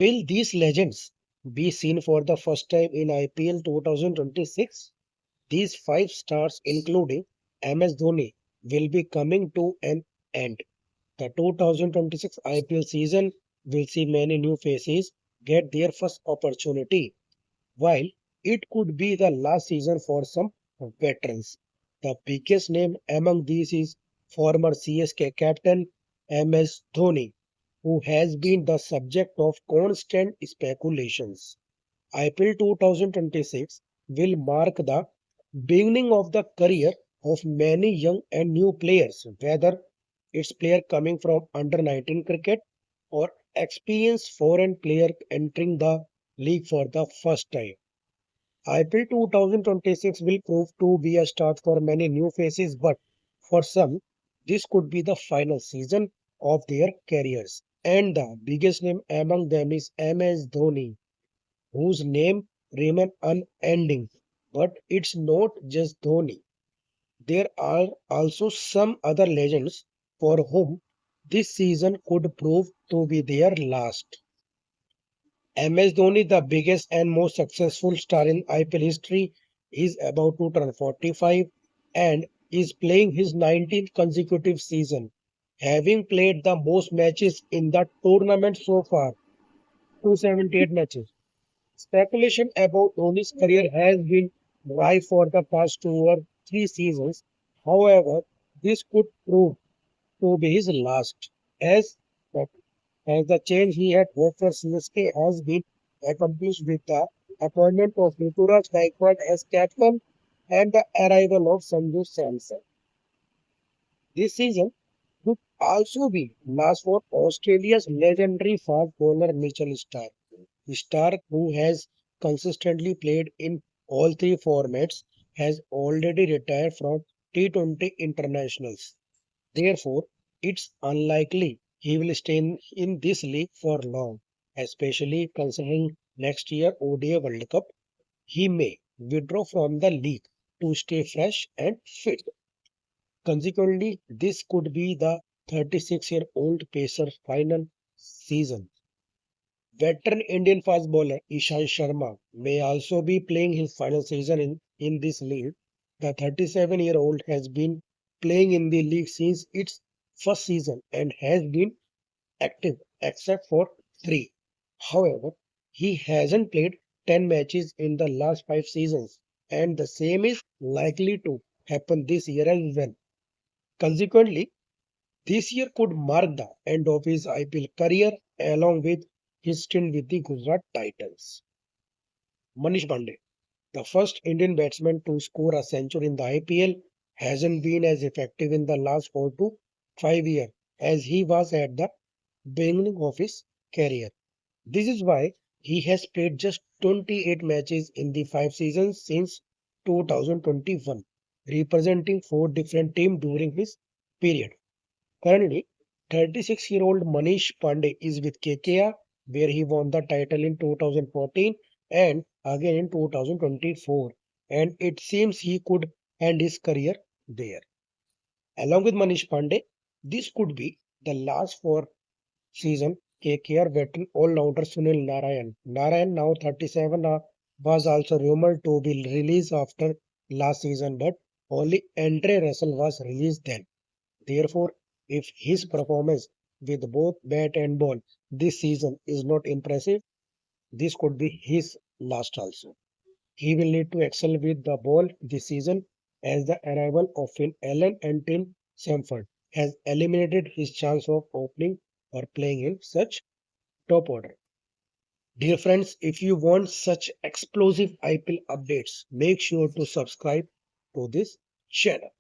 Will these legends be seen for the first time in IPL 2026? These five stars, including MS Dhoni, will be coming to an end. The 2026 IPL season will see many new faces get their first opportunity, while it could be the last season for some veterans. The biggest name among these is former CSK captain MS Dhoni, who has been the subject of constant speculations. IPL 2026 will mark the beginning of the career of many young and new players, whether it's player coming from under 19 cricket or experienced foreign player entering the league for the first time. IPL 2026 will prove to be a start for many new faces, but for some, this could be the final season of their careers. And the biggest name among them is MS Dhoni, whose name remains unending. But it's not just Dhoni. There are also some other legends for whom this season could prove to be their last. MS Dhoni, the biggest and most successful star in IPL history, is about to turn 45 and is playing his 19th consecutive season, having played the most matches in the tournament so far, 278 matches. Speculation about Dhoni's career has been rife for the past 2 or 3 seasons. However, this could prove to be his last, as as the change he had hoped for CSK has been accomplished with the appointment of Ruturaj Gaikwad as captain and the arrival of Sanju Samson. This season would also be last for Australia's legendary fast bowler Mitchell Starc. Stark, who has consistently played in all three formats, has already retired from T20 internationals. Therefore, it's unlikely he will stay in this league for long, especially considering next year ODI World Cup. He may withdraw from the league to stay fresh and fit. Consequently, this could be the 36-year-old Pacer's final season. Veteran Indian fast bowler Ishant Sharma may also be playing his final season in this league. The 37-year-old has been playing in the league since its first season and has been active except for three. However, he hasn't played 10 matches in the last 5 seasons, and the same is likely to happen this year as well. Consequently, this year could mark the end of his IPL career along with his stint with the Gujarat Titans. Manish Pandey, the first Indian batsman to score a century in the IPL, hasn't been as effective in the last 4 to 5 years as he was at the beginning of his career. This is why he has played just 28 matches in the 5 seasons since 2021, representing four different teams during his period. Currently, 36-year-old Manish Pandey is with KKR, where he won the title in 2014 and again in 2024, and it seems he could end his career there. Along with Manish Pandey, this could be the last for season KKR veteran all-rounder Sunil Narayan. Narayan, now 37, was also rumored to be released after last season, but only Andre Russell was released then. Therefore, if his performance with both bat and ball this season is not impressive, this could be his last also. He will need to excel with the ball this season as the arrival of Finn Allen and Tim Samford has eliminated his chance of opening or playing in such top order. Dear friends, if you want such explosive IPL updates, make sure to subscribe to this channel.